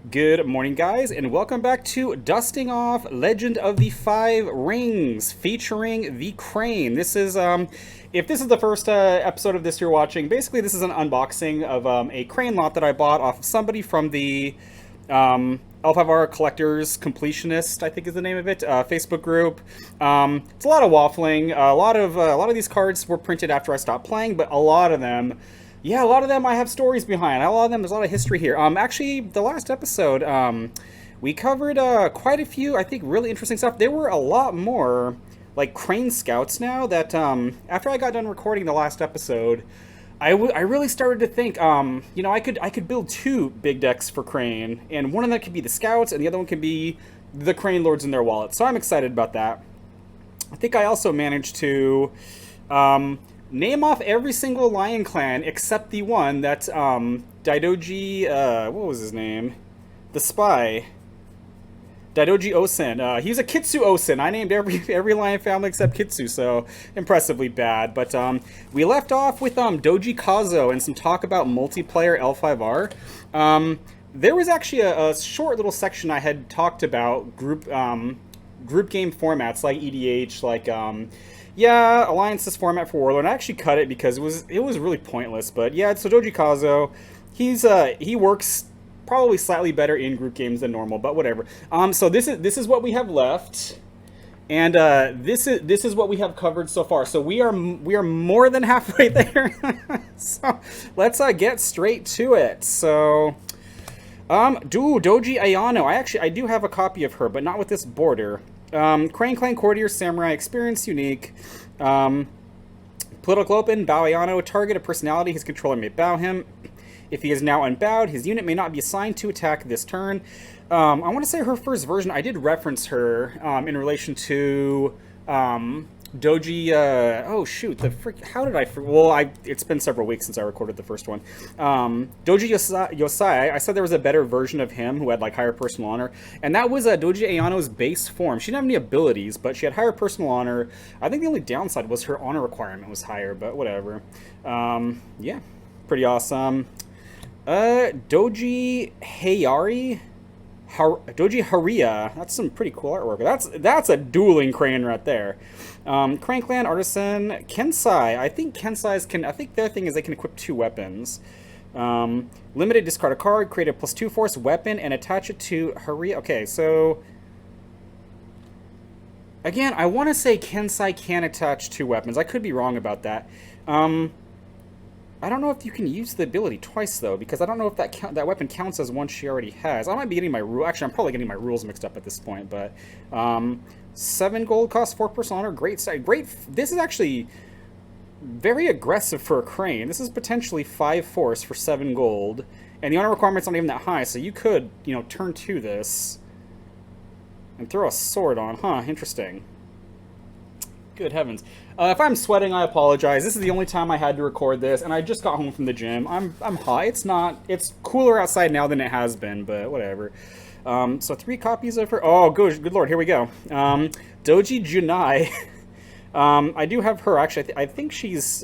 Good morning, guys, and welcome back to Dusting Off Legend of the Five Rings, featuring the Crane. If this is the first episode of this you're watching, basically this is an unboxing of a Crane lot that I bought off of somebody from the L5R Collectors Completionist, I think is the name of it, Facebook group. It's a lot of waffling. A lot of these cards were printed after I stopped playing, but a lot of them. Yeah, a lot of them I have stories behind. A lot of them, there's a lot of history here. Actually, the last episode, we covered quite a few, I think, really interesting stuff. There were a lot more, like, Crane Scouts now that, after I got done recording the last episode, I really started to think, I could build two big decks for Crane, and one of them could be the Scouts, and the other one could be the Crane Lords in their wallets. So I'm excited about that. I think I also managed to, name off every single Lion Clan except the one that, Daidoji, what was his name? The Spy. Daidoji Osen. He's a Kitsu Osen. I named every Lion family except Kitsu, so impressively bad. But, we left off with, Doji Kazo and some talk about multiplayer L5R. There was actually a short little section I had talked about group game formats like EDH, like, yeah, Alliance's format for Warlord. I actually cut it because it was really pointless. But yeah, so Doji Kazo, he works probably slightly better in group games than normal, but whatever. So this is what we have left, and this is what we have covered so far. So we are more than halfway there. So let's get straight to it. So Doji Ayano. I do have a copy of her, but not with this border. Crane Clan Courtiers Samurai Experience Unique. Political Open, Bow Ayano. Target a personality, his controller may bow him. If he is now unbowed, his unit may not be assigned to attack this turn. I want to say her first version, I did reference her in relation to Doji, oh shoot, how did I, well, it's been several weeks since I recorded the first one. Doji Yosai, I said there was a better version of him who had like higher personal honor, and that was Doji Ayano's base form. She didn't have any abilities, but she had higher personal honor. I think the only downside was her honor requirement was higher, but whatever. Yeah, pretty awesome. Doji Hayari? Doji Haria. That's some pretty cool artwork. That's a dueling Crane right there. Crane Clan Artisan Kensai. I think Kensai's I think their thing is they can equip two weapons. Limited, discard a card, create a +2 force weapon, and attach it to Haria. Okay, so again, I want to say Kensai can attach two weapons. I could be wrong about that. I don't know if you can use the ability twice, though, because I don't know if that weapon counts as one she already has. I might be getting my actually, I'm probably getting my rules mixed up at this point, but 7 gold cost 4 personal honor. Great. This is actually very aggressive for a Crane. This is potentially 5 force for 7 gold, and the honor requirement's not even that high, so you could, turn 2 this and throw a sword on. Huh, interesting. Good heavens. If I'm sweating, I apologize. This is the only time I had to record this, and I just got home from the gym. I'm hot. It's cooler outside now than it has been, but whatever. So 3 copies of her. Oh, good lord, here we go. Doji Junai. I do have her, actually. I think she's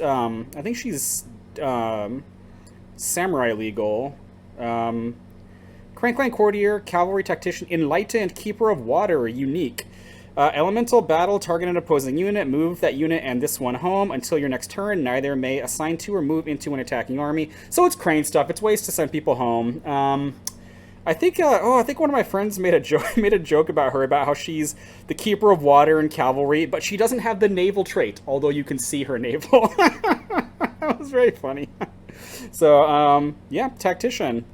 samurai legal. Crane Clan Courtier, Cavalry Tactician, Enlightened, Keeper of Water, unique. Elemental battle, target an opposing unit, move that unit and this one home until your next turn. Neither may assign to or move into an attacking army. So it's Crane stuff. It's ways to send people home. I think one of my friends made a joke about her, about how she's the keeper of water and cavalry, but she doesn't have the naval trait, although you can see her navel. That was very funny. So, yeah, tactician.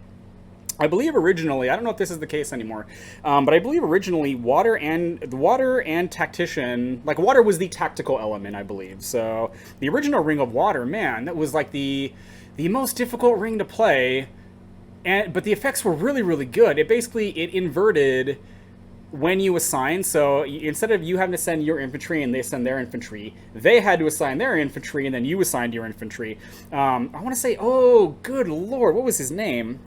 I believe originally, I don't know if this is the case anymore, but I believe originally water and tactician, like water was the tactical element, I believe. So the original Ring of Water, man, that was like the most difficult ring to play, but the effects were really, really good. It inverted when you assign. So instead of you having to send your infantry and they send their infantry, they had to assign their infantry and then you assigned your infantry. I want to say, oh, good lord, what was his name?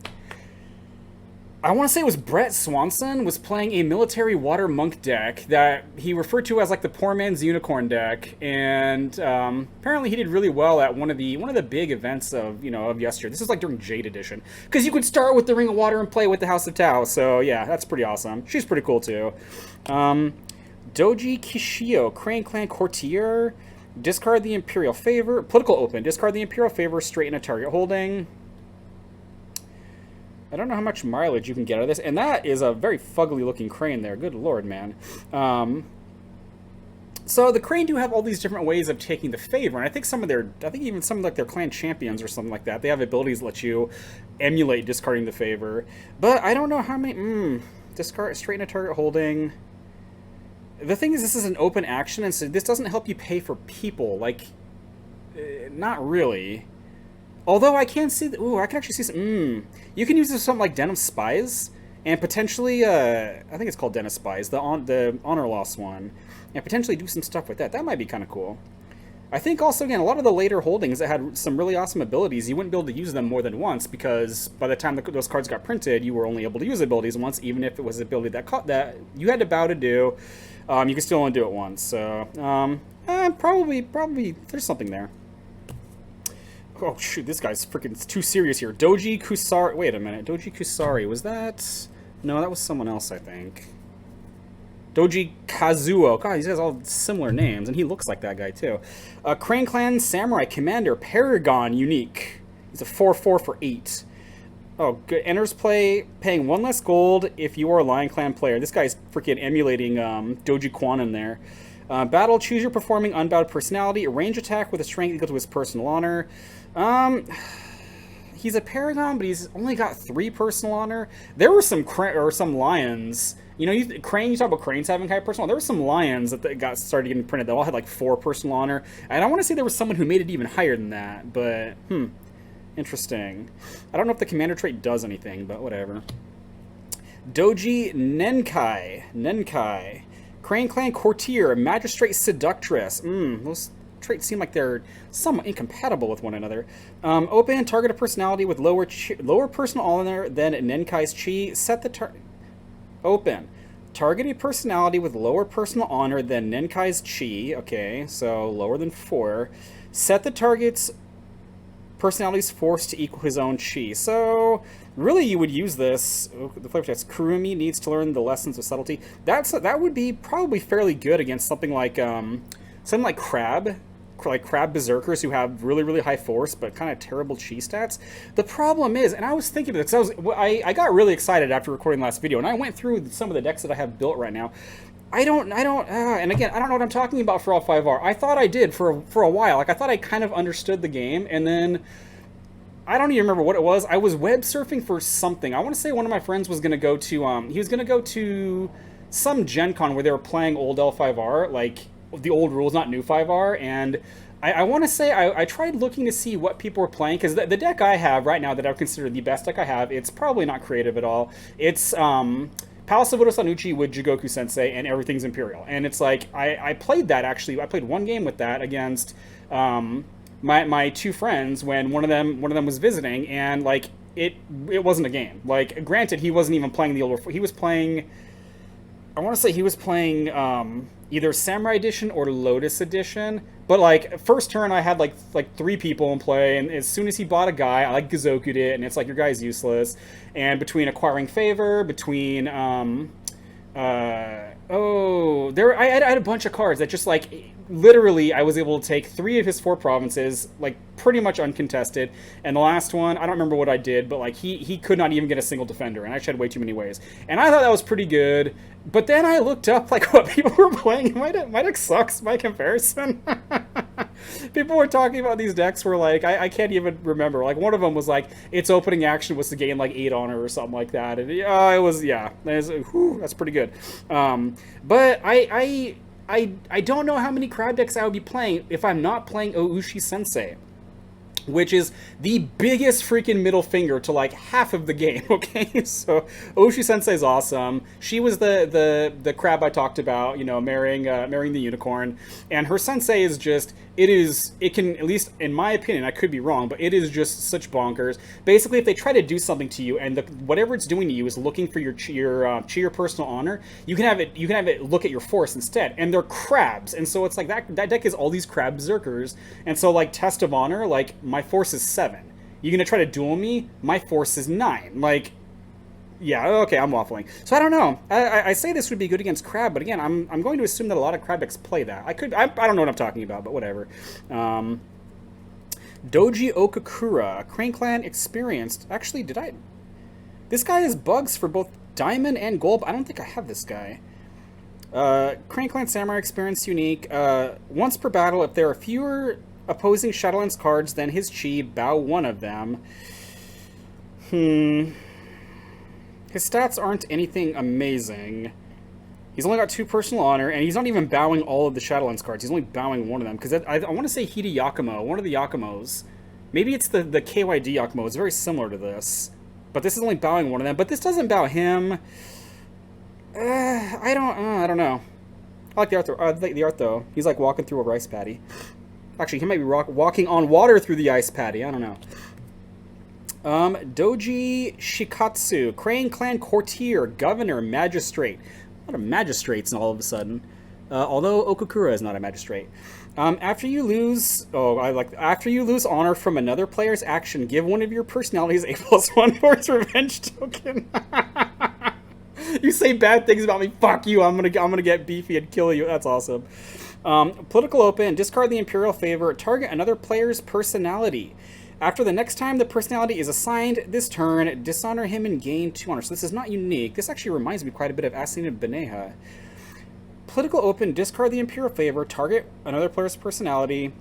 I want to say it was Brett Swanson was playing a military water monk deck that he referred to as like the poor man's unicorn deck, and apparently he did really well at one of the big events of yesteryear. This is like during Jade Edition, because you could start with the Ring of Water and play with the House of Tao. So yeah, that's pretty awesome. She's pretty cool too. Doji Kishio, Crane Clan Courtier. Discard the Imperial Favor. Political Open. Discard the Imperial Favor, straighten a target holding. I don't know how much mileage you can get out of this. And that is a very fugly looking crane there. Good lord, man. So the crane do have all these different ways of taking the favor. And I think even some of like their clan champions or something like that, they have abilities that let you emulate discarding the favor. But I don't know how many... discard, straighten a target holding. The thing is, this is an open action, and so this doesn't help you pay for people. Like, not really. Although I can see... I can actually see some... You can use this for something like Den of Spies, and potentially... I think it's called Den of Spies, the Honor Loss one. And potentially do some stuff with that. That might be kind of cool. I think also, again, a lot of the later holdings that had some really awesome abilities, you wouldn't be able to use them more than once, because by the time those cards got printed, you were only able to use abilities once, even if it was an ability that you had to bow to do. You can still only do it once. So, probably, there's something there. Oh, shoot, this guy's freaking too serious here. Doji Kusari. Wait a minute. Doji Kusari. Was that... No, that was someone else, I think. Doji Kazuo. God, he has all similar names, and he looks like that guy, too. Crane Clan Samurai Commander Paragon Unique. He's a 4/4 for 8. Oh, good. Enters play, paying 1 less gold if you are a Lion Clan player. This guy's freaking emulating Doji Quan in there. Battle, choose your performing unbowed personality. Range attack with a strength equal to his personal honor. He's a Paragon, but he's only got 3 personal honor. There were some lions. You know, you talk about cranes having high personal honor. There were some lions that got started getting printed that all had like 4 personal honor. And I want to say there was someone who made it even higher than that, but interesting. I don't know if the commander trait does anything, but whatever. Doji Nenkai. Crane Clan Courtier, Magistrate Seductress. Those traits seem like they're somewhat incompatible with one another. Open and target a personality with lower personal honor than Nenkai's chi. Set the target. Open. Target a personality with lower personal honor than Nenkai's chi. Okay, so lower than 4. Set the target's personality's force to equal his own chi. So really, you would use this. The flavor text. Kurumi needs to learn the lessons of subtlety. That would be probably fairly good against something like Crab Berserkers who have really, really high force but kind of terrible chi stats. The problem is, and I was thinking of this, I got really excited after recording the last video, and I went through some of the decks that I have built right now. And again, I don't know what I'm talking about for L5R. I thought I did for a while. Like, I thought I kind of understood the game, and then I don't even remember what it was. I was web surfing for something. I want to say one of my friends was going to go to, he was going to go to some Gen Con where they were playing old L5R, like the old rules, not new 5R, and I want to say I tried looking to see what people were playing, because the deck I have right now that I would consider the best deck I have, it's probably not creative at all. It's Palace of Odo Sanuchi with Jigoku Sensei and Everything's Imperial. And it's like, I played that, actually. I played one game with that against my 2 friends when one of them was visiting, and like it wasn't a game. Like, granted, he wasn't even playing the older... He was playing... I want to say he was playing either Samurai Edition or Lotus Edition. But like, first turn I had like 3 people in play, and as soon as he bought a guy, I like Gazoku'd it, and it's like, your guy's useless. And between acquiring favor, between I had a bunch of cards that just like literally I was able to take 3 of his 4 provinces, like pretty much uncontested, and the last one, I don't remember what I did, but like he could not even get a single defender, and I actually had way too many ways. And I thought that was pretty good, but then I looked up like what people were playing. My deck sucks by comparison. People were talking about these decks where like I can't even remember. Like, one of them was like its opening action was to gain like 8 honor or something like that, and that's pretty good. But I don't know how many crab decks I would be playing if I'm not playing Oushi Sensei. which is the biggest freaking middle finger to like half of the game. Okay, so Oshi Sensei is awesome. She was the crab I talked about, you know, marrying the unicorn, and her sensei is just it can, at least in my opinion, I could be wrong, but it is just such bonkers. Basically, if they try to do something to you and whatever it's doing to you is looking for your chi or personal honor, you can have it look at your force instead, and they're crabs, and so it's like that deck is all these crab berserkers, and so like test of honor, like my force is 7. You're gonna try to duel me? My force is 9. Like, yeah, okay, I'm waffling. So I don't know. I say this would be good against crab, but again, I'm going to assume that a lot of crab decks play that. I don't know what I'm talking about, but whatever. Doji Okakura, Crane Clan experienced. Actually, this guy has bugs for both Diamond and Gold. I don't think I have this guy. Crane Clan Samurai experience unique. Once per battle, if there are fewer opposing Shadowlands cards than his chi, bow one of them. His stats aren't anything amazing. He's only got 2 personal honor, and he's not even bowing all of the Shadowlands cards. He's only bowing one of them, because I want to say Hida Yakumo, one of the Yakumos. Maybe it's the KYD Yakumo. It's very similar to this. But this is only bowing one of them. But this doesn't bow him. I don't know. I like the art, though. I like the art, though. He's like walking through a rice paddy. Actually, he might be walking on water through the ice paddy. I don't know. Doji Shikatsu, Crane Clan Courtier, Governor, Magistrate. A lot of magistrates all of a sudden. Although Okakura is not a magistrate. After you lose honor from another player's action, give one of your personalities a +1 force revenge token. You say bad things about me, fuck you. I'm gonna get beefy and kill you. That's awesome. Political open, discard the Imperial favor, target another player's personality. After the next time the personality is assigned this turn, dishonor him and gain 2 honor. So this is not unique. This actually reminds me quite a bit of Asina Beneha. Political open, discard the Imperial favor, target another player's personality.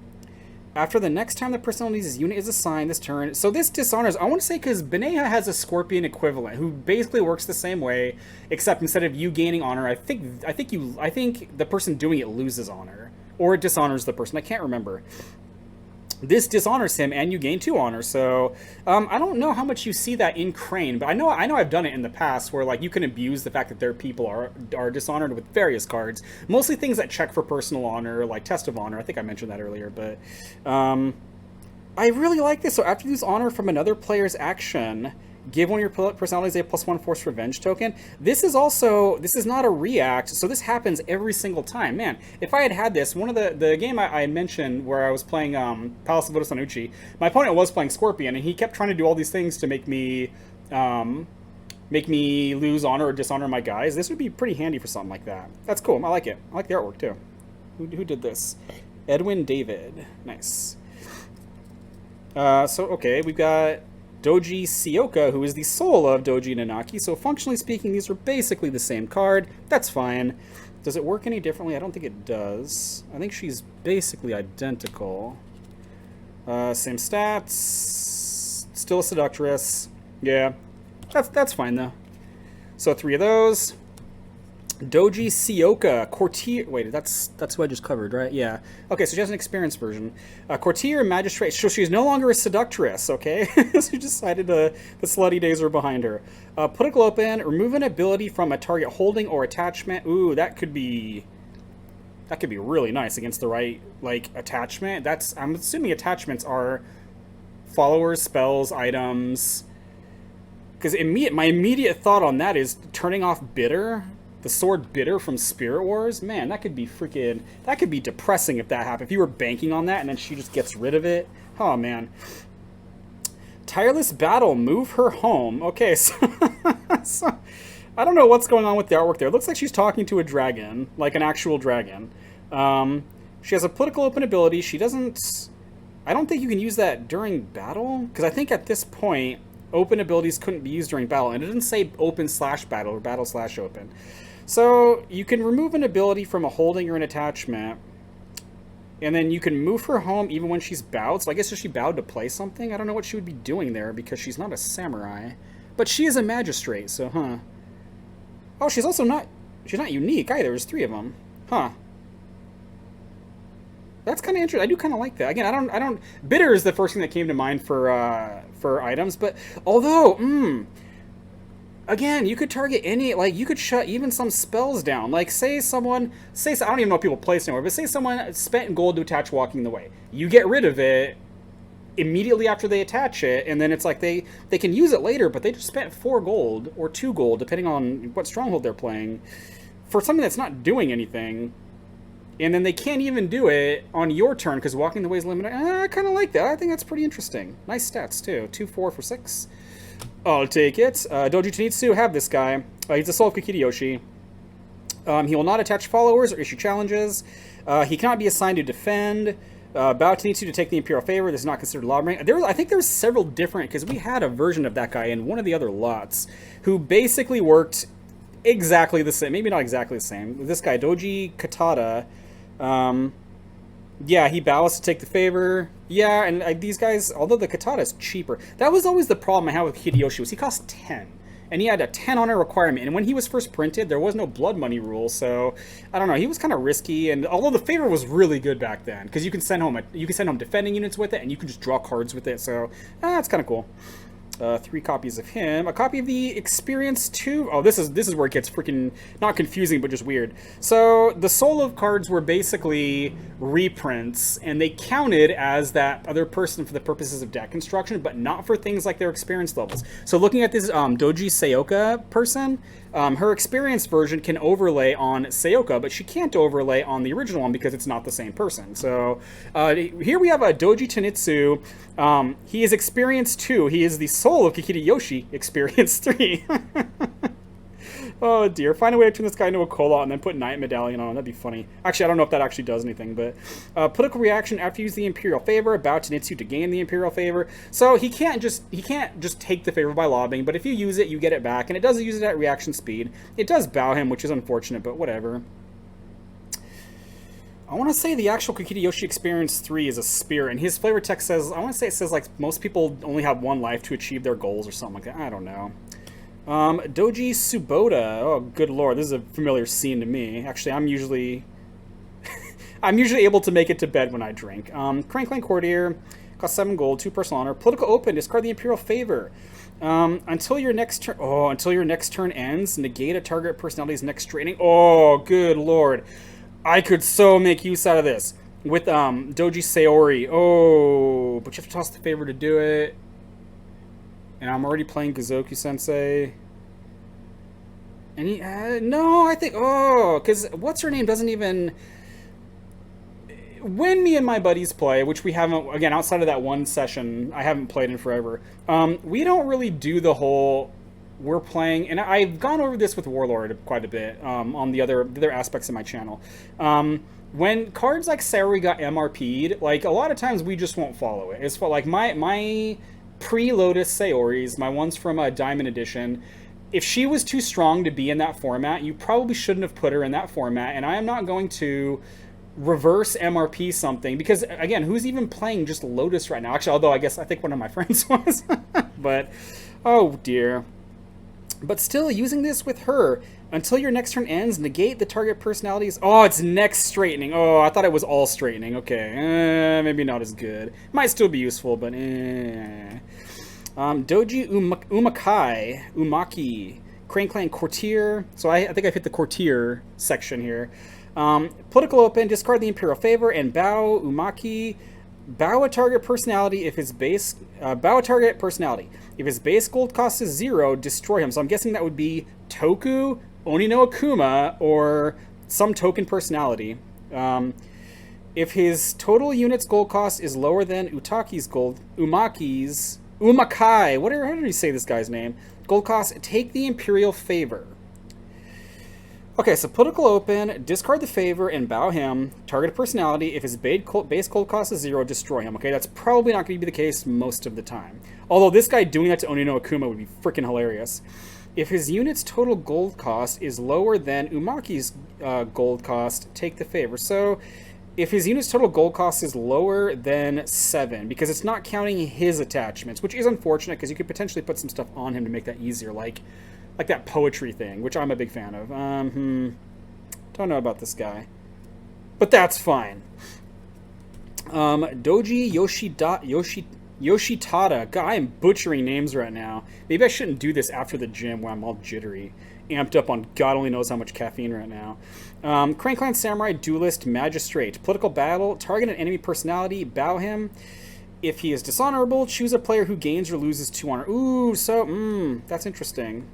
After the next time the personality's unit is assigned this turn. So this dishonors, I want to say, because Beneha has a Scorpion equivalent who basically works the same way, except instead of you gaining honor, I think the person doing it loses honor, or it dishonors the person. I can't remember. This dishonors him, and you gain 2 honor. So I don't know how much you see that in Crane, but I know I've done it in the past where like you can abuse the fact that their people are dishonored with various cards, mostly things that check for personal honor, like Test of Honor. I think I mentioned that earlier, but I really like this. So after you lose honor from another player's action, give one of your personalities a +1 force revenge token. This is not a react, so this happens every single time. Man, if I had this, one of the game I mentioned where I was playing Palace of Voto Sanucci, my opponent was playing Scorpion, and he kept trying to do all these things to make me lose honor or dishonor my guys. This would be pretty handy for something like that. That's cool. I like it. I like the artwork, too. Who did this? Edwin David. Nice. So, okay, we've got Doji Sioka, who is the soul of Doji Nanaki. So functionally speaking, these are basically the same card. That's fine. Does it work any differently? I don't think it does. I think she's basically identical. Same stats. Still a seductress. Yeah. That's fine, though. So 3 of those. Doji Sioka, Courtier. Wait, that's who I just covered, right? Yeah. Okay, so she has an experienced version. Courtier, Magistrate. So she's no longer a seductress, okay? She decided the slutty days are behind her. Political open, remove an ability from a target holding or attachment. Ooh, that could be really nice against the right, like, attachment. I'm assuming attachments are followers, spells, items. Because my immediate thought on that is turning off Bitter. The sword Bitter from Spirit Wars, man, that could be depressing if that happened. If you were banking on that and then she just gets rid of it. Oh, man. Tireless Battle, move her home. Okay, so I don't know what's going on with the artwork there. It looks like she's talking to a dragon, like an actual dragon. She has a political open ability. She doesn't... I don't think you can use that during battle, because I think at this point, open abilities couldn't be used during battle, and it didn't say open/battle or battle/open. So you can remove an ability from a holding or an attachment, and then you can move her home even when she's bowed. So I guess if she bowed to play something, I don't know what she would be doing there because she's not a samurai. But she is a magistrate, so huh. Oh, she's not unique either. There's 3 of them. Huh. That's kind of interesting. I do kind of like that. Again, I don't. Bitter is the first thing that came to mind for items, but although, again, you could target any, like, you could shut even some spells down. Like, say, I don't even know if people play this anymore, but say someone spent gold to attach Walking the Way. You get rid of it immediately after they attach it, and then it's like they can use it later, but they just spent 4 gold or 2 gold, depending on what stronghold they're playing, for something that's not doing anything. And then they can't even do it on your turn because Walking the Way is limited. I kind of like that. I think that's pretty interesting. Nice stats, too. 2-4 for 6. I'll take it. Doji Tenitsu, have this guy. He's the soul of Kikiyoshi. He will not attach followers or issue challenges. He cannot be assigned to defend. Bao Tenitsu to take the Imperial Favor. This is not considered lobbying. I think there's several different, because we had a version of that guy in one of the other lots who basically worked exactly the same. Maybe not exactly the same. This guy, Doji Katada, yeah, he bows to take the favor. Yeah, and these guys, although the Katada is cheaper, that was always the problem I had with Hideyoshi, was he cost 10. And he had a 10 honor requirement. And when he was first printed, there was no blood money rule, so I don't know. He was kind of risky. And although the favor was really good back then, because you can send home defending units with it, and you can just draw cards with it. So that's kind of cool. 3 copies of him. A copy of the Experience 2. Oh, this is where it gets freaking not confusing, but just weird. So the Soul of cards were basically reprints, and they counted as that other person for the purposes of deck construction, but not for things like their experience levels. So looking at this Doji Seoka person, her experience version can overlay on Seoka, but she can't overlay on the original one because it's not the same person. So here we have a Doji Tenitsu. He is Experience 2. He is the soul of Kikiri Yoshi, Experience 3. Oh dear. Find a way to turn this guy into a Kola and then put Knight Medallion on. That'd be funny. Actually, I don't know if that actually does anything, but political reaction after you use the Imperial Favor, bow Tenitsu to gain the Imperial Favor. So he can't just take the favor by lobbying, but if you use it, you get it back, and it does use it at reaction speed. It does bow him, which is unfortunate, but whatever. I want to say the actual Kikiri Yoshi Experience 3 is a spear, and his flavor text says, I want to say it says like most people only have 1 life to achieve their goals or something like that. I don't know. Doji Suboda. Oh, good lord, this is a familiar scene to me. Actually, I'm usually able to make it to bed when I drink. Crankling Courtier, cost 7 gold, 2 personal honor. Political Open, discard the Imperial Favor. Until your next turn ends, negate a target personality's next training. Oh, good lord. I could so make use out of this with Doji Sayori. Oh, but you have to toss the favor to do it. And I'm already playing Gozoku Sensei. And he, no, I think, because what's her name doesn't even, when me and my buddies play, which we haven't, again, outside of that one session, I haven't played in forever, we don't really do the whole, we're playing, and I've gone over this with Warlord quite a bit on the other aspects of my channel. When cards like Sayori got MRP'd, like, a lot of times we just won't follow it. It's for, like, my pre-Lotus Sayoris, my ones from Diamond Edition, if she was too strong to be in that format, you probably shouldn't have put her in that format, and I am not going to reverse MRP something, because, again, who's even playing just Lotus right now? Actually, although I think one of my friends was. But, oh dear. But still, using this with her, until your next turn ends, negate the target personalities. Oh, it's next straightening. Oh, I thought it was all straightening. Okay, maybe not as good. Might still be useful, but Doji Umaki, Crane Clan Courtier. So I think I've hit the Courtier section here. Political Open, discard the Imperial Favor, and bow Umaki. Bow a target personality if his base If his base gold cost is 0, destroy him. So I'm guessing that would be Toku, Oni no Akuma, or some token personality. If his total unit's gold cost is lower than Umakai, how do you say this guy's name? Gold cost, take the Imperial Favor. Okay, so Political Open, discard the favor and bow him. Target a personality. If his base gold cost is 0, destroy him. Okay, that's probably not going to be the case most of the time. Although this guy doing that to Oni no Akuma would be freaking hilarious. If his unit's total gold cost is lower than Umaki's gold cost, take the favor. So if his unit's total gold cost is lower than 7, because it's not counting his attachments, which is unfortunate because you could potentially put some stuff on him to make that easier, like that poetry thing, which I'm a big fan of. Don't know about this guy. But that's fine. Doji Yoshitada. God, I am butchering names right now. Maybe I shouldn't do this after the gym when I'm all jittery. Amped up on God only knows how much caffeine right now. Crane Clan Samurai Duelist Magistrate. Political battle. Target an enemy personality. Bow him. If he is dishonorable, choose a player who gains or loses 2 honor. Ooh, so, that's interesting.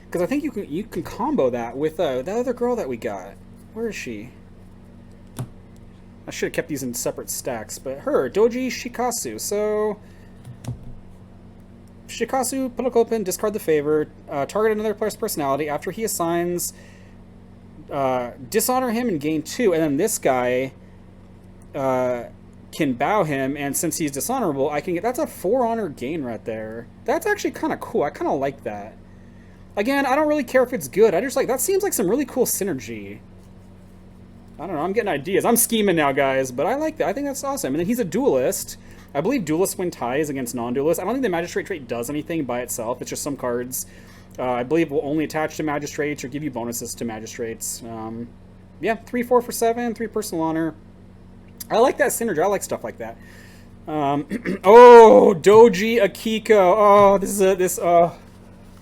Because I think you can combo that with that other girl that we got. Where is she? I should have kept these in separate stacks, but her, Doji Shikasu. So, Shikasu, put a open, discard the favor, target another player's personality. After he assigns, dishonor him and gain 2, and then this guy can bow him, and since he's dishonorable, I can get, that's a 4 honor gain right there. That's actually kind of cool. I kind of like that. Again, I don't really care if it's good. I just like, that seems like some really cool synergy. I don't know, I'm getting ideas. I'm scheming now, guys, but I like that. I think that's awesome. And then he's a duelist. I believe duelists win ties against non-duelists. I don't think the Magistrate trait does anything by itself. It's just some cards, I believe, will only attach to Magistrates or give you bonuses to Magistrates. Yeah, 3-4 for 7, 3 personal honor. I like that synergy. I like stuff like that. Oh, Doji Akiko. Oh,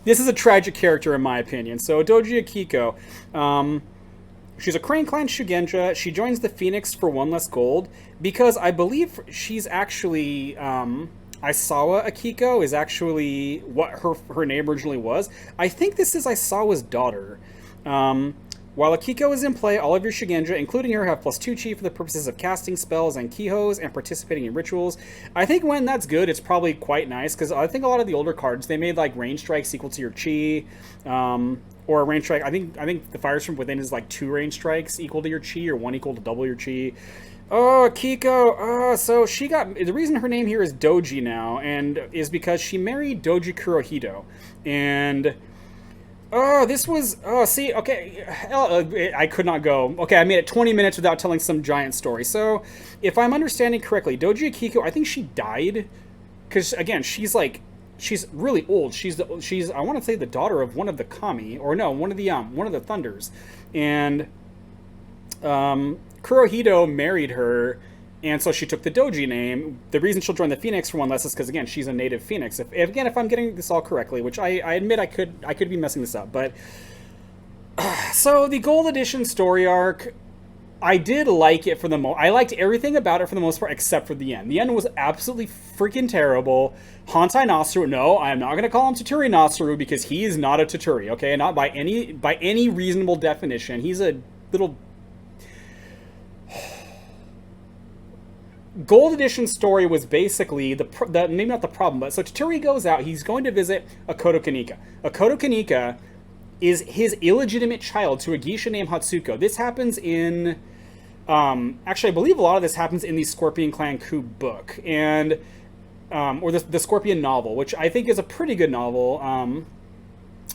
this is a tragic character in my opinion. So Doji Akiko. She's a Crane Clan Shugenja. She joins the Phoenix for 1 less gold because I believe she's actually Aisawa Akiko is actually what her name originally was. I think this is Aisawa's daughter. While Akiko is in play, all of your Shugenja, including her, have +2 chi for the purposes of casting spells and kihos and participating in rituals. I think when that's good, it's probably quite nice, because I think a lot of the older cards, they made like range strikes equal to your chi, or a range strike. I think the Fires from Within is like 2 range strikes equal to your chi, or 1 equal to double your chi. Oh, Akiko. So she got, the reason her name here is Doji now, and is because she married Doji Kurohito, and oh, this was, oh, see, okay, I could not go. Okay, I made it 20 minutes without telling some giant story. So, if I'm understanding correctly, Doji Akiko, I think she died, because, again, she's really old. She's, I want to say the daughter of one of the Kami, or no, one of the Thunders. And, Kurohito married her, and so she took the Doji name. The reason she'll join the Phoenix for 1 less is because, again, she's a native Phoenix. If I'm getting this all correctly, which I admit I could be messing this up, but so the Gold Edition story arc, I did like it for the most. I liked everything about it for the most part, except for the end. The end was absolutely freaking terrible. Hantai Nasuru, no, I am not going to call him Toturi Nasuru because he is not a Toturi, okay? Not by any reasonable definition. He's a little. Gold Edition story was basically maybe not the problem, but so Toturi goes out. He's going to visit Akoto Kanika. Akoto Kanika is his illegitimate child to a geisha named Hatsuko. This happens in, actually, I believe a lot of this happens in the Scorpion Clan Coup book, and or the Scorpion novel, which I think is a pretty good novel.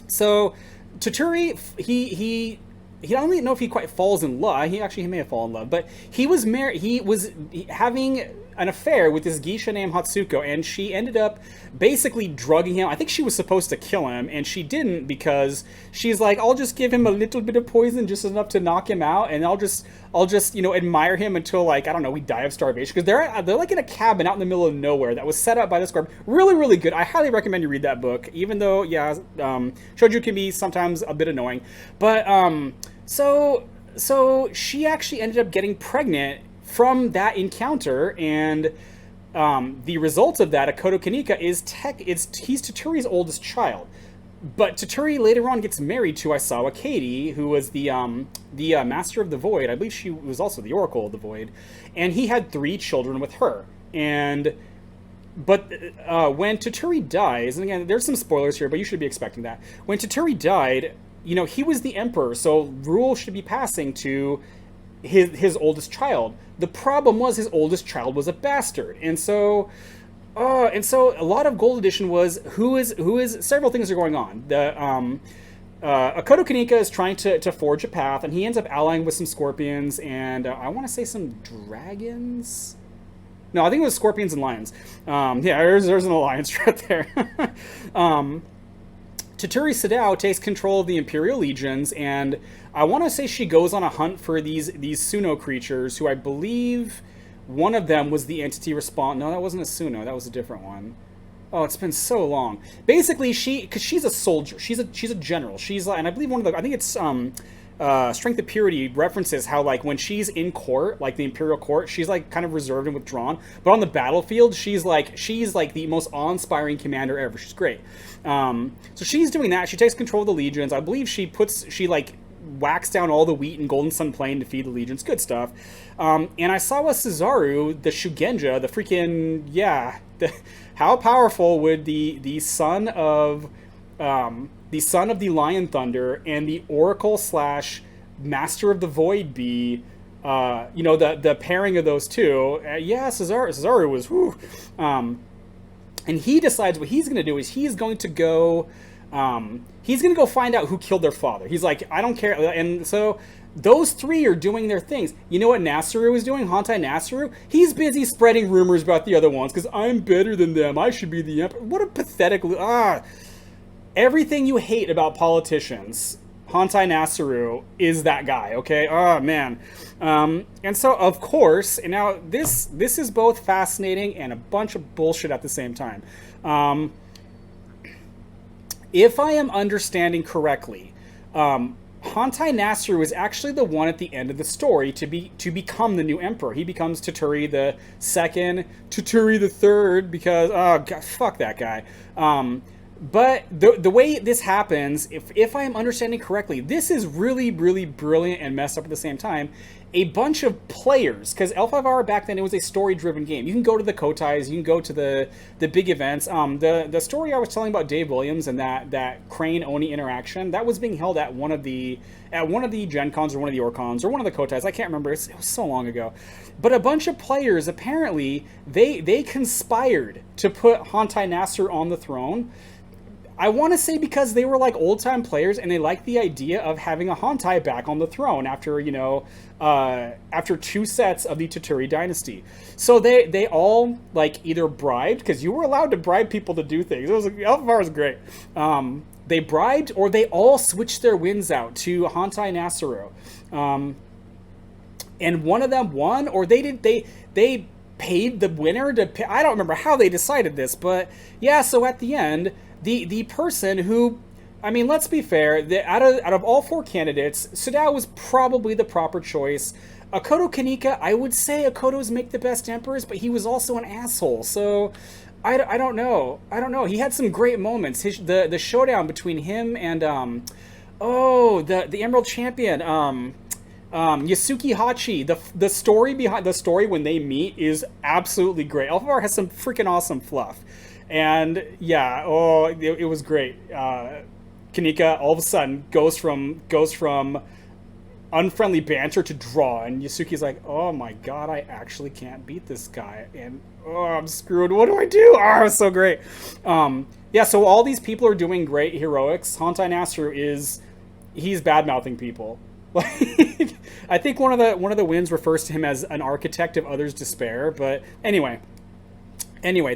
So Toturi, he I don't know if he quite falls in love. He may have fallen in love, but he was married. He was having an affair with this geisha named Hatsuko, and she ended up basically drugging him. I think she was supposed to kill him, and she didn't because she's like, I'll just give him a little bit of poison, just enough to knock him out, and I'll just admire him until, like, I don't know, we die of starvation. Because they're like in a cabin out in the middle of nowhere that was set up by this guard. Really, really good. I highly recommend you read that book, even though, yeah, shoujo can be sometimes a bit annoying, but so she actually ended up getting pregnant from that encounter, and the result of that, Akoto Kanika, he's Toturi's oldest child. But Toturi later on gets married to Aisawa Katie, who was the Master of the Void. I believe she was also the Oracle of the Void, and he had 3 children with her. But when Toturi dies, and again, there's some spoilers here, but you should be expecting that. When Toturi died, he was the emperor, so rule should be passing to his oldest child. The problem was his oldest child was a bastard, and so a lot of Gold Edition was who is several things are going on. The Akoto Kanika is trying to forge a path, and he ends up allying with some scorpions and I want to say some dragons. No, I think it was scorpions and lions. Yeah, there's an alliance right there. Toturi Sadao takes control of the Imperial Legions, and I want to say she goes on a hunt for these Suno creatures, who I believe one of them was the entity respawn. No, that wasn't a Suno. That was a different one. Oh, it's been so long. Basically, because she's a soldier, she's a general. She's like, and I believe one of the, I think it's Strength of Purity references how, like, when she's in court, like the Imperial court, she's like kind of reserved and withdrawn. But on the battlefield, she's like the most awe-inspiring commander ever. She's great. So she's doing that. She takes control of the legions. I believe she like whacks down all the wheat in Golden Sun Plain to feed the legions. Good stuff. And Aisawa Suzaru, the Shugenja, the freaking, yeah, how powerful would the son of the Lion Thunder and the Oracle / Master of the Void be? The pairing of those two. Yeah, Suzaru was, whew. And he decides what he's going to do is he's going to go find out who killed their father. He's like, I don't care. And so those three are doing their things. You know what Nasaru is doing? Hontai Nasaru? He's busy spreading rumors about the other ones because I'm better than them. I should be the emperor. What a pathetic... Everything you hate about politicians, Hontai Nasaru is that guy, okay? Oh, man. And so, of course, and now this is both fascinating and a bunch of bullshit at the same time. If I am understanding correctly, Hontai Nasaru is actually the one at the end of the story to become the new emperor. He becomes Toturi the second, Toturi the third, because, oh, God, fuck that guy. But the way this happens, if I am understanding correctly, this is really, really brilliant and messed up at the same time. A bunch of players, because L5R back then, it was a story-driven game. You can go to the Kotais, you can go to the big events. The story I was telling about Dave Williams and that Crane Oni interaction, that was being held at one of the Gen Cons or one of the Orcons or one of the Kotais. I can't remember. It was so long ago. But a bunch of players, apparently, they conspired to put Hontai Nasaru on the throne. I want to say because they were like old-time players and they liked the idea of having a Hontai back on the throne after, after 2 sets of the Toturi dynasty. So they all, like, either bribed, because you were allowed to bribe people to do things. Alphavar was great. They bribed, or they all switched their wins out to Hontai Nasaru. And one of them won, or they paid the winner to pay. I don't remember how they decided this, but yeah, so at the end... The person who, I mean, let's be fair, out of all 4 candidates, Sadao was probably the proper choice. Akoto Kanika, I would say Akotos make the best emperors, but he was also an asshole, so I don't know. I don't know. He had some great moments. The showdown between him and, the Emerald Champion, Yasuki Hachi, the story behind the story when they meet is absolutely great. Alphavar has some freaking awesome fluff. And yeah, it was great. Kanika all of a sudden goes from unfriendly banter to draw, and Yasuki's like, oh my god, I actually can't beat this guy, and I'm screwed. What do I do? Oh, it's so great. Yeah, so all these people are doing great heroics. Hontai Nasaru he's bad mouthing people. Like, I think one of the wins refers to him as an architect of others' despair. But anyway,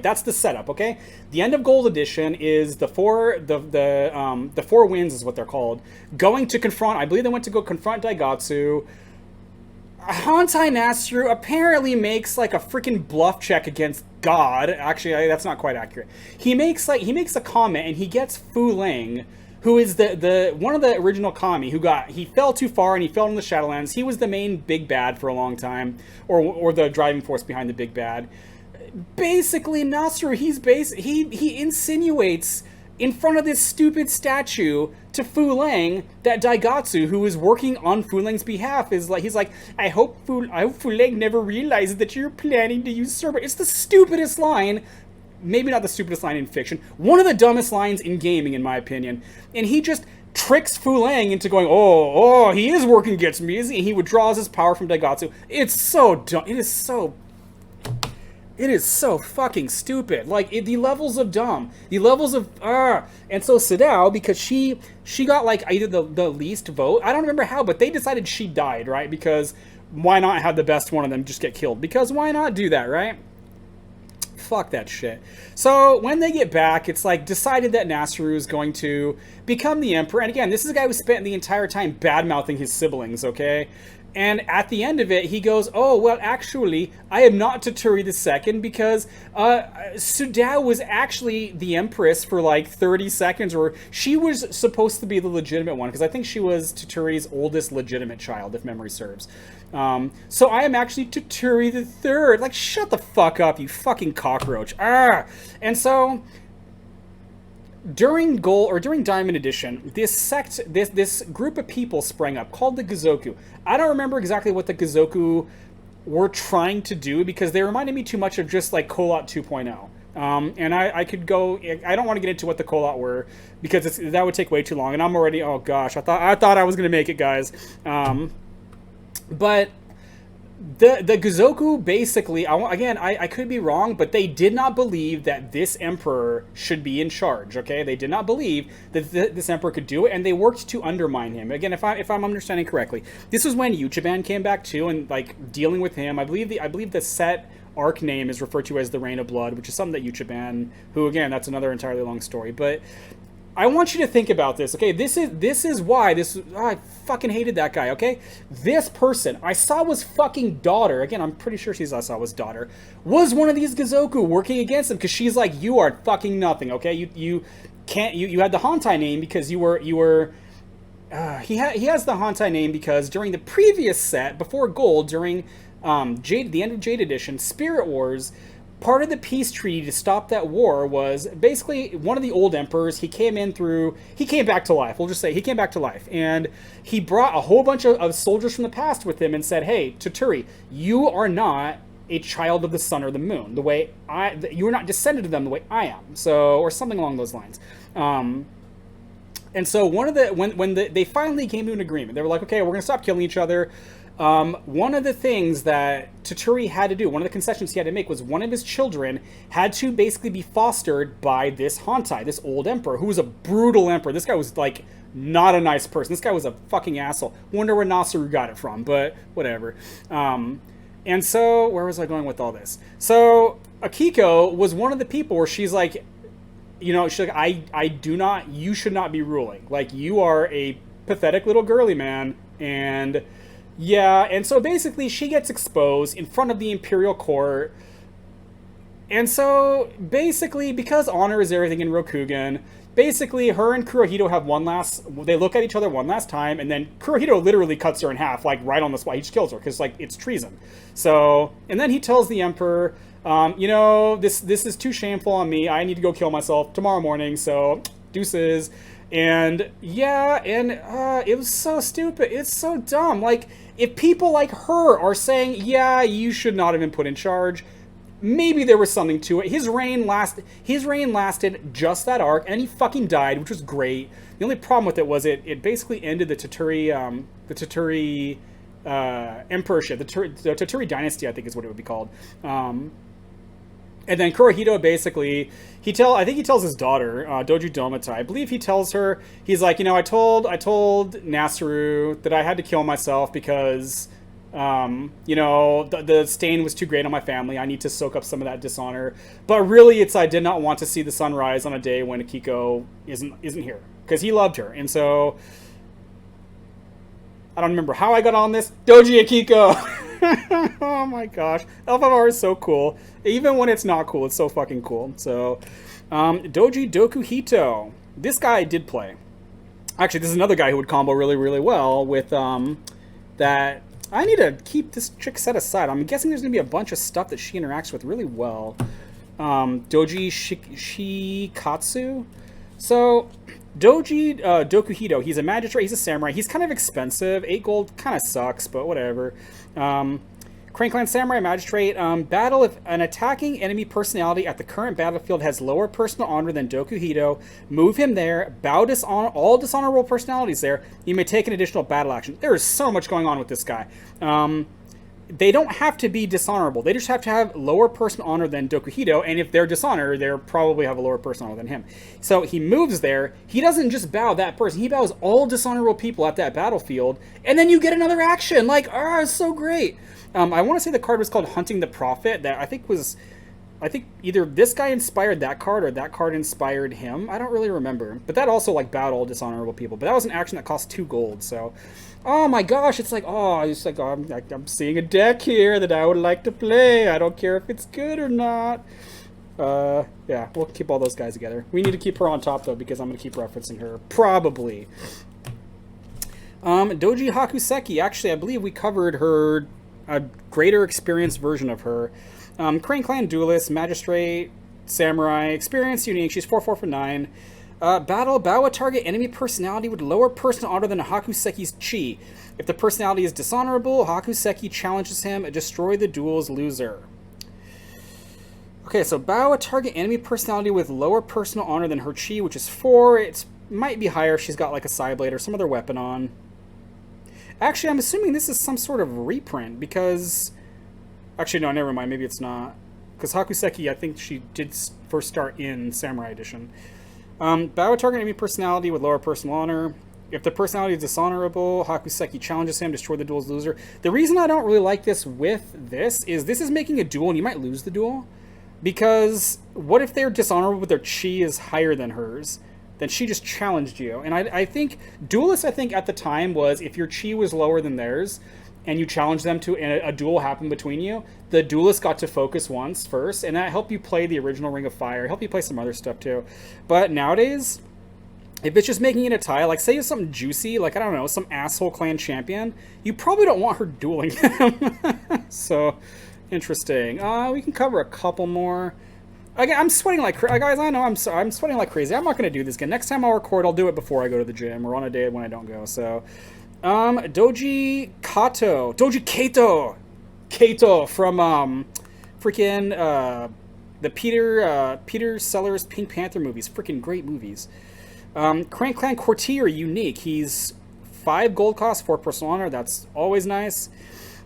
that's the setup, okay? The end of Gold Edition is the four wins is what they're called. Going to confront, I believe they went to go confront Daigatsu. Hontai Nasaru apparently makes like a freaking bluff check against God. Actually, that's not quite accurate. He makes a comment and he gets Fu Ling, who is the one of the original kami he fell too far and he fell in the Shadowlands. He was the main big bad for a long time, or the driving force behind the big bad. Basically, Nasaru, he insinuates in front of this stupid statue to Fu Lang that Daigatsu, who is working on Fu Lang's behalf, he's like, I hope Fu Lang never realizes that you're planning to usurp her. It's the stupidest line. Maybe not the stupidest line in fiction. One of the dumbest lines in gaming, in my opinion. And he just tricks Fu Lang into going, oh, he is working against me, isn't he? He withdraws his power from Daigatsu. It's so dumb. It is so fucking stupid. Like, the levels of dumb. The levels of, And so Sadao, because she got, like, either the least vote. I don't remember how, but they decided she died, right? Because why not have the best one of them just get killed? Because why not do that, right? fuck that shit. So when they get back, it's like decided that Nasru is going to become the emperor. And again, this is a guy who spent the entire time bad-mouthing his siblings, okay? And at the end of it, he goes, oh, well, actually, I am not Toturi II because Sudao was actually the empress for like 30 seconds, or she was supposed to be the legitimate one, because I think she was Toturi's oldest legitimate child, if memory serves. So I am actually Toturi III. Like, shut the fuck up, you fucking cockroach. Ah! And so during Diamond Edition, this group of people sprang up called the Gozoku. I don't remember exactly what the Gozoku were trying to do because they reminded me too much of just like Kolot 2.0. And I could go. I don't want to get into what the Kolot were because that would take way too long. And I'm already. Oh gosh, I thought I was gonna make it, guys. But the Gozoku basically, I could be wrong, but they did not believe that this emperor should be in charge, okay? They did not believe that this emperor could do it, and they worked to undermine him. Again, if I'm understanding correctly, this was when Yuchiban came back too, and like dealing with him. I believe the set arc name is referred to as the Reign of Blood, which is something that Yuchiban, who again, that's another entirely long story, but I want you to think about this, okay? This is why I fucking hated that guy, okay? This person, Aisawa's fucking daughter, again, I'm pretty sure she's Aisawa's daughter, was one of these Gozoku working against him because she's like, you are fucking nothing, okay? You had the Hantai name because he has the Hantai name because during the previous set, before Gold, during the end of Jade Edition, Spirit Wars, part of the peace treaty to stop that war was basically one of the old emperors. He came back to life. We'll just say he came back to life. And he brought a whole bunch of soldiers from the past with him and said, hey, Toturi, you are not a child of the sun or the moon. You are not descended to them the way I am. So, or something along those lines. And so when they finally came to an agreement, they were like, okay, we're going to stop killing each other. One of the things that Toturi had to do, one of the concessions he had to make, was one of his children had to basically be fostered by this Hantai, this old emperor, who was a brutal emperor. This guy was, like, not a nice person. This guy was a fucking asshole. Wonder where Nasuru got it from, but whatever. And so, where was I going with all this? So, Akiko was one of the people where she's like, she's like, you should not be ruling. Like, you are a pathetic little girly man, and yeah, and so basically she gets exposed in front of the Imperial Court. And so basically, because honor is everything in Rokugan, basically her and Kurohito they look at each other one last time, and then Kurohito literally cuts her in half, like right on the spot. He just kills her because like it's treason. So, and then he tells the Emperor, this is too shameful on me. I need to go kill myself tomorrow morning. So deuces. And yeah, and it was so stupid. It's so dumb. Like, if people like her are saying, yeah, you should not have been put in charge, maybe there was something to it. His reign lasted just that arc, and he fucking died, which was great. The only problem with it was it basically ended the Toturi emperorship, the Toturi dynasty, I think is what it would be called. And then Kurohito basically, I think he tells his daughter, Doju Domatai, I believe he tells her, he's like, I told Nasuru that I had to kill myself because, the stain was too great on my family. I need to soak up some of that dishonor. But really, I did not want to see the sun rise on a day when Akiko isn't here. Because he loved her. And so, I don't remember how I got on this. Doji Akiko! Oh my gosh. LFR is so cool. Even when it's not cool, it's so fucking cool. So, Doji Dokuhito. This guy did play. Actually, this is another guy who would combo really, really well with that. I need to keep this chick set aside. I'm guessing there's going to be a bunch of stuff that she interacts with really well. Doji Shikatsu. So, Dokuhito, he's a magistrate, he's a samurai, he's kind of expensive, 8 gold kind of sucks, but whatever. Crane Clan Samurai Magistrate, battle if an attacking enemy personality at the current battlefield has lower personal honor than Dokuhito, move him there, bow all dishonorable personalities there, you may take an additional battle action. There is so much going on with this guy. They don't have to be dishonorable. They just have to have lower personal honor than Dokuhito, and if they're dishonored, they probably have a lower personal honor than him. So he moves there. He doesn't just bow that person. He bows all dishonorable people at that battlefield, and then you get another action. Like, it's so great. I want to say the card was called Hunting the Prophet. That I think was I think either this guy inspired that card or that card inspired him. I don't really remember. But that also, like, bowed all dishonorable people. But that was an action that cost 2 gold, so... Oh my gosh, it's like, I'm seeing a deck here that I would like to play. I don't care if it's good or not. Yeah, we'll keep all those guys together. We need to keep her on top, though, because I'm going to keep referencing her. Probably. Doji Hakuseki. Actually, I believe we covered her, a greater experienced version of her. Crane Clan Duelist, Magistrate, Samurai, Experience Unique. She's 4/4 for 9. Battle. Bow a target enemy personality with lower personal honor than Hakuseki's chi. If the personality is dishonorable, Hakuseki challenges him, destroy the duel's loser. Okay, so bow a target enemy personality with lower personal honor than her chi, which is 4. It might be higher if she's got like a side blade or some other weapon on. Actually, I'm assuming this is some sort of reprint because... Actually, no, never mind. Maybe it's not. Because Hakuseki, I think she did first start in Samurai Edition. Bow a target enemy personality with lower personal honor. If the personality is dishonorable, Hakuseki challenges him, destroy the duel's loser. The reason I don't really like this with this is making a duel and you might lose the duel. Because what if they're dishonorable but their chi is higher than hers? Then she just challenged you. And I think, duelists I think at the time was if your chi was lower than theirs, and you challenge them to, and a duel happened between you, the duelist got to focus once first, and that helped you play the original Ring of Fire, help you play some other stuff too. But nowadays, if it's just making it a tie, like say it's something juicy, like I don't know, some asshole clan champion, you probably don't want her dueling him. So, interesting. We can cover a couple more. Again, I'm sweating like guys. I know I'm sweating like crazy. I'm not going to do this again. Next time I'll record, I'll do it before I go to the gym or on a day when I don't go. So. Doji Kato from freaking the Peter Sellers Pink Panther movies, freaking great movies. Crank Clan Courtiers Unique. He's 5 gold cost, 4 personal honor. That's always nice.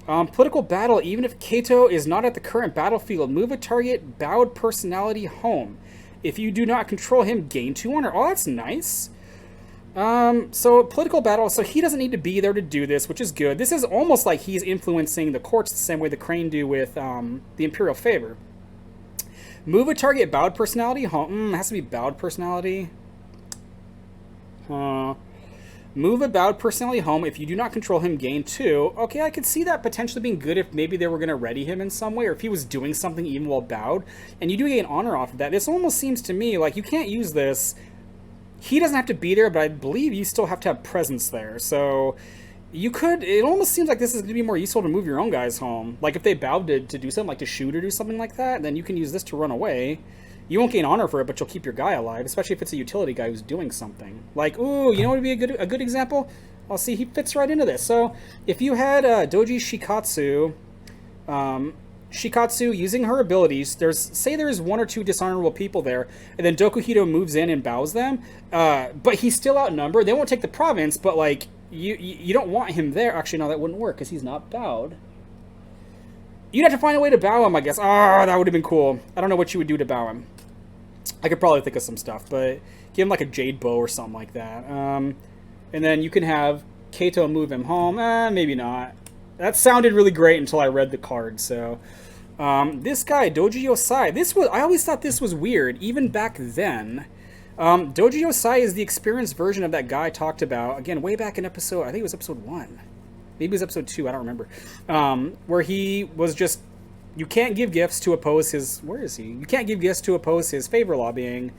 Political battle. Even if Kato is not at the current battlefield, move a target bowed personality home. If you do not control him, gain 2 honor. Oh, that's nice. So political battle, so he doesn't need to be there to do this, which is good. This is almost like he's influencing the courts the same way the Crane do with, the Imperial Favor. Move a target bowed personality home. It has to be bowed personality. Move a bowed personality home. If you do not control him, gain 2. Okay, I could see that potentially being good if maybe they were going to ready him in some way, or if he was doing something even while bowed, and you do gain honor off of that. This almost seems to me like you can't use this. He doesn't have to be there, but I believe you still have to have presence there. So you could, it almost seems like this is going to be more useful to move your own guys home. Like if they bowed to do something, like to shoot or do something like that, then you can use this to run away. You won't gain honor for it, but you'll keep your guy alive, especially if it's a utility guy who's doing something. Like, ooh, you know what would be a good example? I'll see, he fits right into this. So if you had Doji Shikatsu using her abilities, say there's 1 or 2 dishonorable people there, and then Dokuhito moves in and bows them, but he's still outnumbered. They won't take the province, but like you don't want him there. Actually, no, that wouldn't work because he's not bowed. You'd have to find a way to bow him, I guess. Ah, that would have been cool. I don't know what you would do to bow him. I could probably think of some stuff, but give him like a jade bow or something like that. And then you can have Kato move him home. Maybe not. That sounded really great until I read the card, so... this guy, Doji Yosai, I always thought this was weird, even back then. Doji Yosai is the experienced version of that guy I talked about, again, way back in episode, I think it was episode 1. Maybe it was episode 2, I don't remember. Where he was just, you can't give gifts to oppose his, where is he? You can't give gifts to oppose his favor lobbying,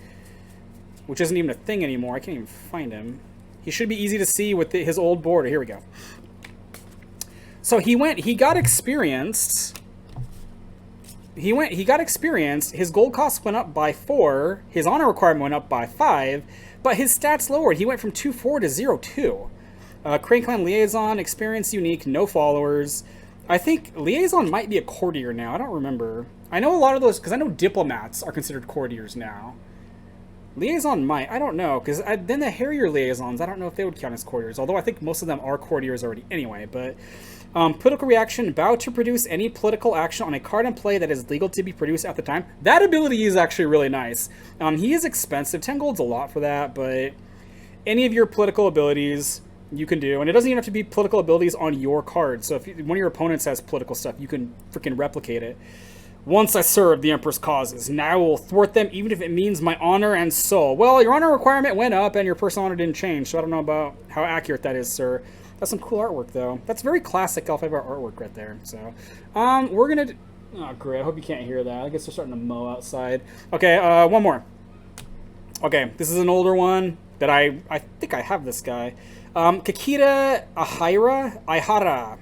which isn't even a thing anymore. I can't even find him. He should be easy to see with his old board. Here we go. So he got experienced. He got experienced. His gold cost went up by 4. His honor requirement went up by 5, but his stats lowered. He went from 2/4 to 0/2. Crane Clan Liaison, experience unique, no followers. I think Liaison might be a courtier now. I don't remember. I know a lot of those, because I know diplomats are considered courtiers now. Liaison might. I don't know, because then the Harrier Liaisons, I don't know if they would count as courtiers, although I think most of them are courtiers already anyway, but... political reaction, bow to produce any political action on a card in play that is legal to be produced at the time. That ability is actually really nice. He is expensive. 10 gold's a lot for that, but any of your political abilities you can do. And it doesn't even have to be political abilities on your card. So if one of your opponents has political stuff, you can freaking replicate it. Once I served the Emperor's causes, now I will thwart them even if it means my honor and soul. Well, your honor requirement went up and your personal honor didn't change, so I don't know about how accurate that is, sir. That's some cool artwork, though. That's very classic L5 artwork right there. So, we're gonna... Oh, great. I hope you can't hear that. I guess they're starting to mow outside. Okay, one more. Okay, this is an older one that I think I have this guy. Kakita Ihara.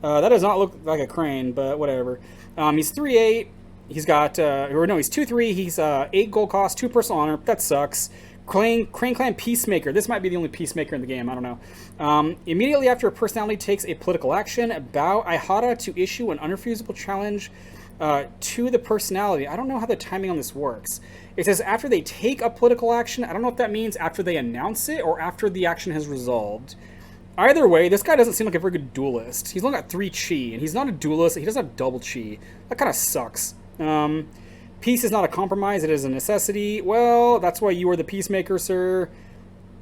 That does not look like a crane, but whatever. He's 3'8". He's got, or no, he's 2'3". He's 8 gold cost, 2 personal honor. That sucks. Crane Clan Peacemaker. This might be the only Peacemaker in the game. I don't know. Immediately after a personality takes a political action, bow Ihara to issue an unrefusable challenge to the personality. I don't know how the timing on this works. It says after they take a political action. I don't know if that means after they announce it or after the action has resolved. Either way, this guy doesn't seem like a very good duelist. He's only got 3 chi, and he's not a duelist. He doesn't have double chi. That kind of sucks. Peace is not a compromise. It is a necessity. Well, that's why you are the peacemaker, sir.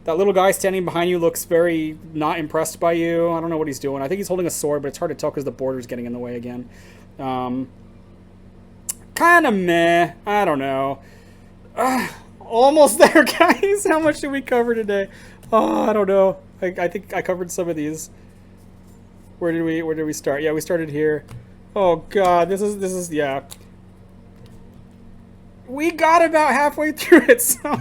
That little guy standing behind you looks very not impressed by you. I don't know what he's doing. I think he's holding a sword, but it's hard to tell because the border's getting in the way again. Kind of meh. I don't know. Almost there, guys. How much did we cover today? Oh, I don't know. I think I covered some of these. Where did we start? Yeah, we started here. Oh god, this is yeah. We got about halfway through it. So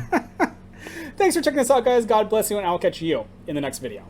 thanks for checking this out, guys. God bless you, and I'll catch you in the next video.